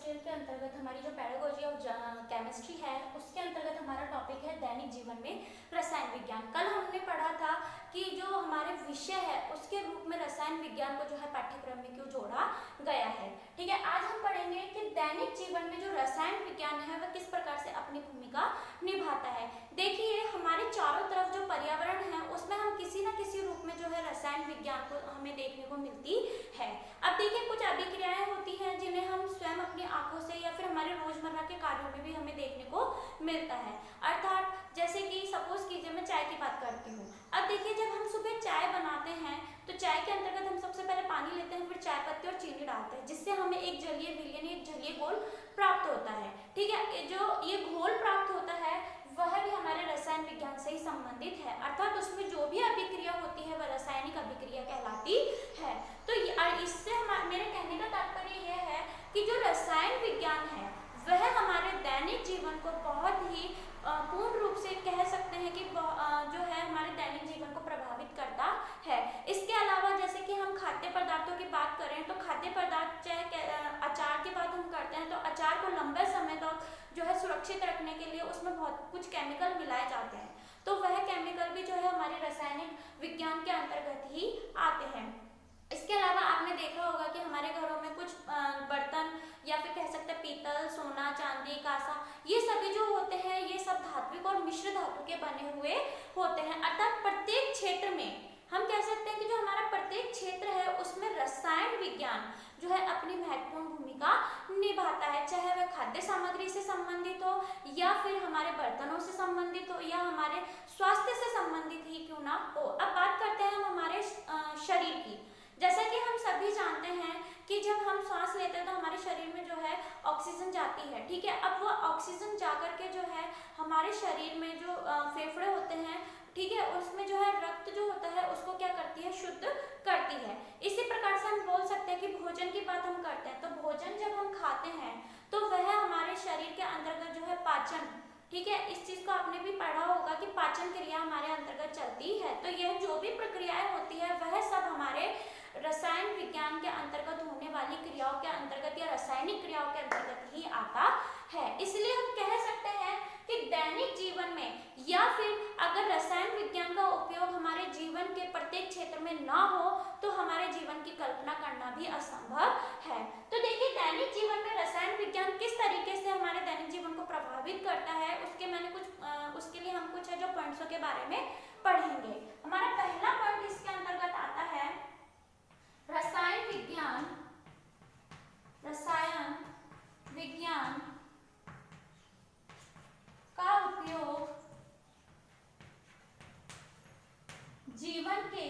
Year के अंतर्गत हमारी जो पेडागोजी ऑफ केमिस्ट्री है उसके अंतर्गत हमारा टॉपिक है दैनिक जीवन में रसायन विज्ञान। कल हमने पढ़ा था कि जो हमारे विषय है उसके रूप में रसायन विज्ञान को जो है पाठ्यक्रम में क्यों जोड़ा गया है। ठीक है, आज हम पढ़ेंगे कि दैनिक जीवन में जो रसायन विज्ञान है वह किस प्रकार से अपनी भूमिका निभाता है। देखिए, हमारे चारों तरफ जो पर्यावरण है उसमें हम किसी न किसी रूप में जो है रसायन विज्ञान को हमें देखने को मिलती है। अब देखिए, कुछ अभिक्रियाएं होती हैं जिन्हें हम स्वयं अपनी आंखों से या फिर हमारे रोजमर्रा के कार्यों में भी हमें देखने को मिलता है। अर्थात जैसे कि सपोज कीजिए मैं चाय की बात करती हूँ। अब देखिए, जब हम सुबह चाय बनाते हैं तो चाय के अंतर्गत हम सबसे पहले पानी लेते हैं, फिर चाय पत्ती और चीनी डालते हैं, जिससे हमें एक जलीय विलयन, एक जलीय घोल प्राप्त होता है। ठीक है, जो ये घोल प्राप्त होता है वह भी हमारे रसायन विज्ञान से ही संबंधित है। अर्थात उसमें जो भी अभिक्रिया होती है वह रासायनिक अभिक्रिया कहलाती है। तो इससे मेरे कहने का तात्पर्य यह है कि जो रसायन विज्ञान है वह हमारे दैनिक जीवन को बहुत ही पूर्ण रूप से कह सकते हैं कि जो है हमारे दैनिक जीवन को प्रभावित करता है। इसके अलावा जैसे कि हम खाद्य पदार्थों की बात करें तो खाद्य पदार्थ चाहे अचार की बात हम करते हैं तो अचार को लंबे समय तक जो है सुरक्षित रखने के लिए उसमें बहुत कुछ केमिकल मिलाए जाते हैं, तो वह केमिकल भी जो है हमारे रासायनिक विज्ञान के अंतर्गत ही आते हैं। इसके अलावा आपने देखा होगा कि हमारे घरों में कुछ बर्तन या फिर कह सकते हैं पीतल, सोना, चांदी, कांसा, ये सभी जो होते हैं ये सब धात्विक और मिश्र धातु के बने हुए होते हैं। अर्थात प्रत्येक क्षेत्र में हम कह सकते हैं कि जो हमारा प्रत्येक क्षेत्र है उसमें रसायन विज्ञान जो है अपनी महत्वपूर्ण भूमिका निभाता है, चाहे वह खाद्य सामग्री से संबंधित हो या फिर हमारे बर्तनों से संबंधित हो या हमारे स्वास्थ्य से संबंधित ही क्यों ना हो। अब बात करते हैं हम हमारे शरीर की। जैसा कि हम सभी जानते हैं कि जब हम सांस लेते हैं तो हमारे शरीर में जो है ऑक्सीजन जाती है। ठीक है, अब वो ऑक्सीजन जाकर के जो है हमारे शरीर में जो फेफड़े होते हैं, ठीक है, उसमें जो है रक्त जो होता है उसको क्या करती है, शुद्ध करती है। इसी प्रकार से हम बोल सकते हैं कि भोजन की बात हम करते हैं तो भोजन जब हम खाते हैं तो वह हमारे शरीर के अंतर्गत जो है पाचन, ठीक है, इस चीज को आपने भी पढ़ा होगा कि पाचन क्रिया हमारे अंतर्गत चलती है। तो यह जो भी प्रक्रियाएं होती है वह सब हमारे रसायन विज्ञान के अंतर्गत होने वाली क्रियाओं के अंतर्गत या रासायनिक क्रियाओं के अंतर्गत ही आता है। इसलिए हम कह सकते हैं कि दैनिक जीवन में या फिर अगर रसायन विज्ञान का उपयोग हमारे जीवन के प्रत्येक क्षेत्र में ना हो तो हमारे जीवन की कल्पना करना भी असंभव है। तो देखिए, दैनिक जीवन में रसायन विज्ञान किस तरीके से हमारे दैनिक जीवन को प्रभावित करता है उसके लिए हम कुछ है जो पॉइंट्सों के बारे में पढ़ेंगे। हमारा पहला पॉइंट इसके अंतर्गत आता है रसायन विज्ञान का उपयोग जीवन के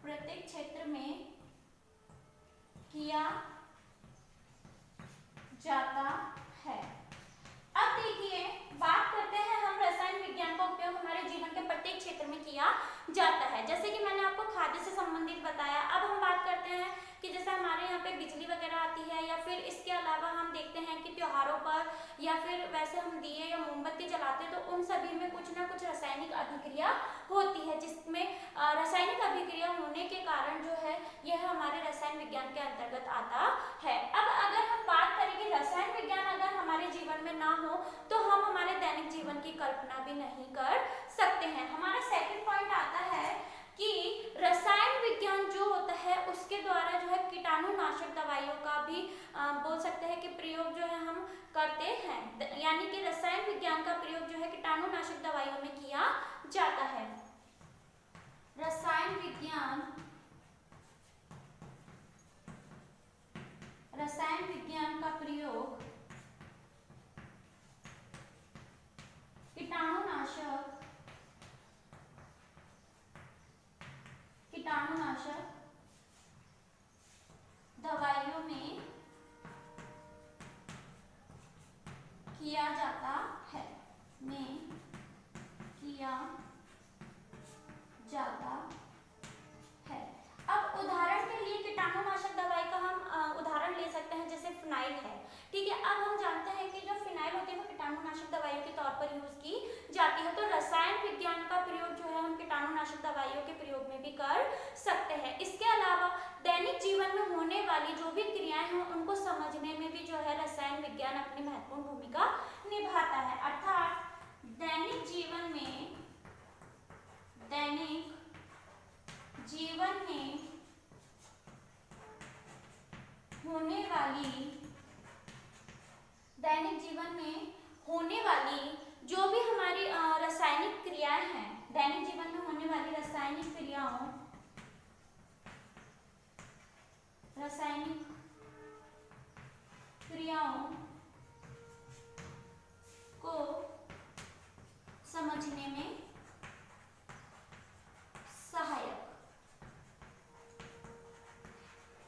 प्रत्येक क्षेत्र में किया जाता है। अब देखिए, बात करते हैं हम रसायन विज्ञान का उपयोग हमारे जीवन के प्रत्येक क्षेत्र में किया जाता है। जैसे कि मैंने आपको खाद्य से संबंधित बताया। अब हम बात करते हैं कि जैसे हमारे यहाँ पे बिजली वगैरह आती है या फिर इसके अलावा हम देखते हैं कि त्योहारों पर या फिर वैसे हम दिए या मोमबत्ती जलाते हैं तो उन सभी में कुछ ना कुछ रासायनिक अभिक्रिया होती है, जिसमें रासायनिक अभिक्रिया होने के कारण जो है यह हमारे रसायन विज्ञान के अंतर्गत आता है। अब अगर हम बात करें कि रसायन विज्ञान अगर हमारे जीवन में ना हो तो हम हमारे दैनिक जीवन की कल्पना भी नहीं कर सकते हैं। हमारा सेकंड पॉइंट आता है कि रसायन विज्ञान जो होता है उसके द्वारा जो है कीटाणुनाशक दवाइयों का भी बोल सकते हैं कि प्रयोग जो है हम करते हैं, यानी कि रसायन विज्ञान का प्रयोग जो है कीटाणुनाशक दवाइयों में किया जाता है। रसायन विज्ञान का प्रयोग कीटाणुनाशक दवाइयों में किया जाता है। अब उदाहरण के लिए कीटाणुनाशक दवाई का हम उदाहरण ले सकते हैं, जैसे फिनाइल है। ठीक है, जाती है। तो रसायन विज्ञान का प्रयोग जो है हम कीटाणुनाशक दवाइयों के प्रयोग में भी कर सकते हैं। इसके अलावा दैनिक जीवन में होने वाली जो भी क्रियाएं हैं उनको समझने में भी जो है रसायन विज्ञान अपनी महत्वपूर्ण भूमिका निभाता है। अर्थात दैनिक जीवन में होने वाली जो भी हमारी रासायनिक क्रियाएं हैं, दैनिक जीवन में होने वाली रासायनिक क्रियाओं को समझने में सहायक।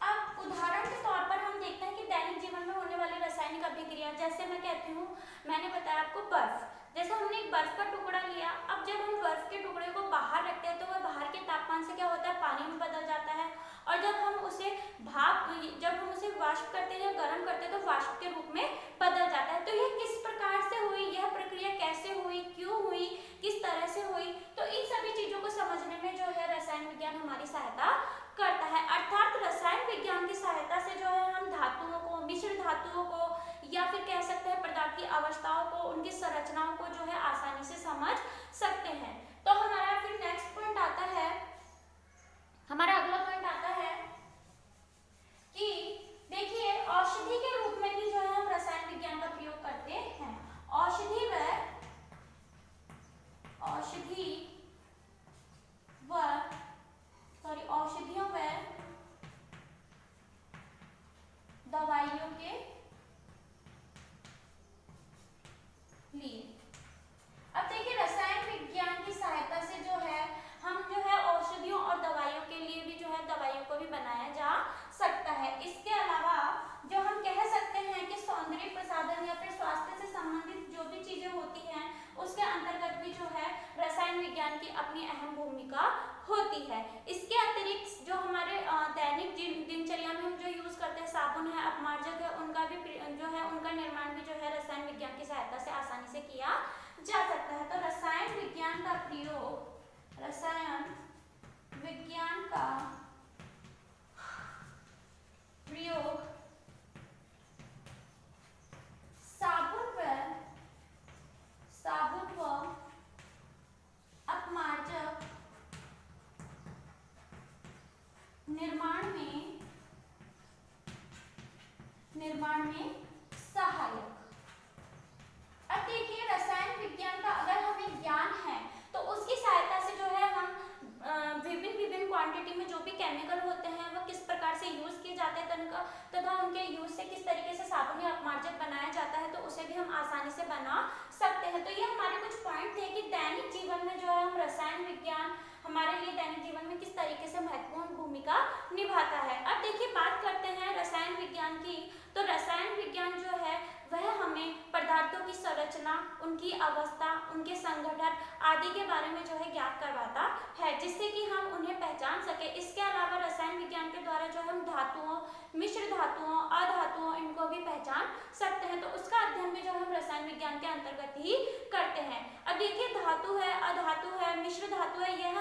अब उदाहरण के तौर पर हम देखते हैं कि दैनिक जीवन में होने वाली रासायनिक अभिक्रिया, जैसे मैं कहती हूँ, मैंने बताया आपको बर्फ, जैसे हमने एक बर्फ का टुकड़ा लिया, अब जब हम बर्फ के टुकड़े को बाहर रखते हैं तो वह बाहर के तापमान से क्या होता है, पानी में बदल जाता है, और जब हम उसे वाष्प करते हैं, गर्म करते हैं, तो वाष्प के रूप में बदल जाता है। तो यह किस प्रकार से हुई, यह प्रक्रिया कैसे हुई, क्यों हुई, किस तरह से हुई, तो इन सभी चीजों को समझने में जो है रसायन विज्ञान हमारी सहायता करता है। अर्थात रसायन विज्ञान की सहायता से जो है हम धातुओं को, मिश्र धातुओं को, या फिर कह सकते हैं पदार्थ की अवस्थाओं को, उनकी संरचनाओं को जो है आसानी से समझ सकते हैं। तो हमारा फिर नेक्स्ट पॉइंट आता है, हमारा अगला पॉइंट आता है कि देखिए औषधि के रूप में भी जो है हम रसायन विज्ञान का प्रयोग करते हैं। औषधियों व दवाइयों के लिए। अब देखिए रसायन विज्ञान की सहायता से जो है हम जो है औषधियों और दवाइयों के लिए भी जो है दवाइयों को भी बनाया जा सकता है। इसके अलावा जो हम कह सकते हैं कि सौंदर्य प्रसाधन या फिर स्वास्थ्य से संबंधित जो भी चीजें होती हैं उसके अंतर्गत भी जो है रसायन विज्ञान की अपनी अहम भूमिका होती है। इसके अतिरिक्त जो हमारे दैनिक दिनचर्या में हम जो यूज करते हैं, साबुन है, अपमार्जक है, उनका भी जो है उनका निर्माण भी जो है रसायन विज्ञान की सहायता से आसानी से किया जा सकता है। तो रसायन विज्ञान का प्रयोग साबुन व अपमार्जक निर्माण में सहायक। अब देखिए रसायन विज्ञान का अगर हमें ज्ञान है तो उसकी सहायता से जो है हम विभिन्न क्वांटिटी में जो भी केमिकल होते हैं वो किस प्रकार से यूज किए जाते हैं तथा उनके यूज से किस तरीके से साबुन या अपमार्जक बनाया जाता है, तो उसे भी हम आसानी से बना सकते हैं। तो ये हमारे कुछ पॉइंट थे कि दैनिक जीवन में जो है हम रसायन विज्ञान हमारे लिए दैनिक जीवन में किस तरीके से महत्वपूर्ण भूमिका निभाता है। अब देखिए बात करते हैं रसायन विज्ञान की। तो रसायन विज्ञान जो है वह हमें पदार्थों की संरचना, उनकी अवस्था, उनके संगठन आदि के बारे में जो है ज्ञात करवाता है, जिससे कि हम उन्हें पहचान सके। इसके अलावा रसायन विज्ञान के द्वारा जो हम धातुओं, मिश्र धातुओं, अधातुओं इनको भी पहचान सकते हैं। तो उसका अध्ययन भी जो हम रसायन विज्ञान के अंतर्गत ही करते हैं। अब देखिए धातु है, अधातु है, मिश्र धातु है, यह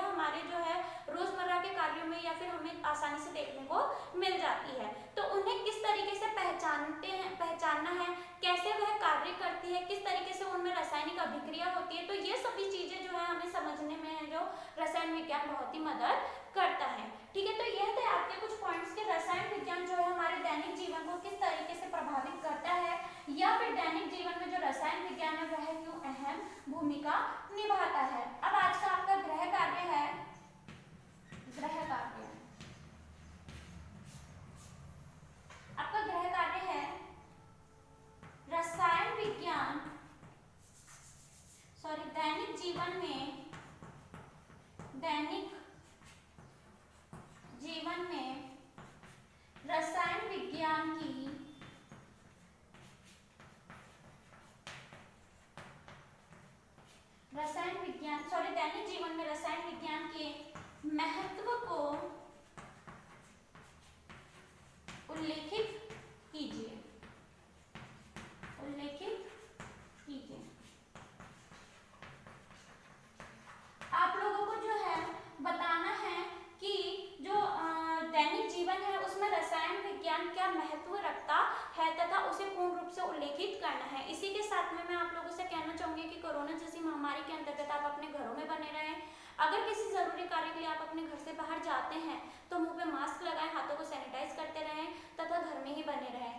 हमारे जो है रोजमर्रा के कार्यों में या फिर हमें आसानी से देखने को मिल जाती है। तो उन्हें किस तरीके से पहचानना है, कैसे वह कार्य करती है, किस तरीके से उनमें रासायनिक अभिक्रिया होती है, तो ये सभी चीजें जो है हमें समझने में है जो रसायन विज्ञान बहुत ही मदद करता है। ठीक है, तो यह थे आपके कुछ पॉइंट्स के रसायन विज्ञान जो है हमारे दैनिक जीवन को किस तरीके से प्रभावित करता है, या फिर दैनिक जीवन में जो रसायन विज्ञान है वह क्यों अहम भूमिका निभाता है। अब आज का आपका गृह कार्य है, आपका गृह कार्य है रसायन विज्ञान दैनिक जीवन में रसायन विज्ञान दैनिक जीवन में रसायन विज्ञान के महत्व को उल्लेखित कीजिए। से उल्लेखित करना है। इसी के साथ में मैं आप लोगों से कहना चाहूँगी कि कोरोना जैसी महामारी के अंतर्गत आप अपने घरों में बने रहें। अगर किसी ज़रूरी कार्य के लिए आप अपने घर से बाहर जाते हैं तो मुंह पे मास्क लगाएं, हाथों को सैनिटाइज करते रहें तथा घर में ही बने रहें।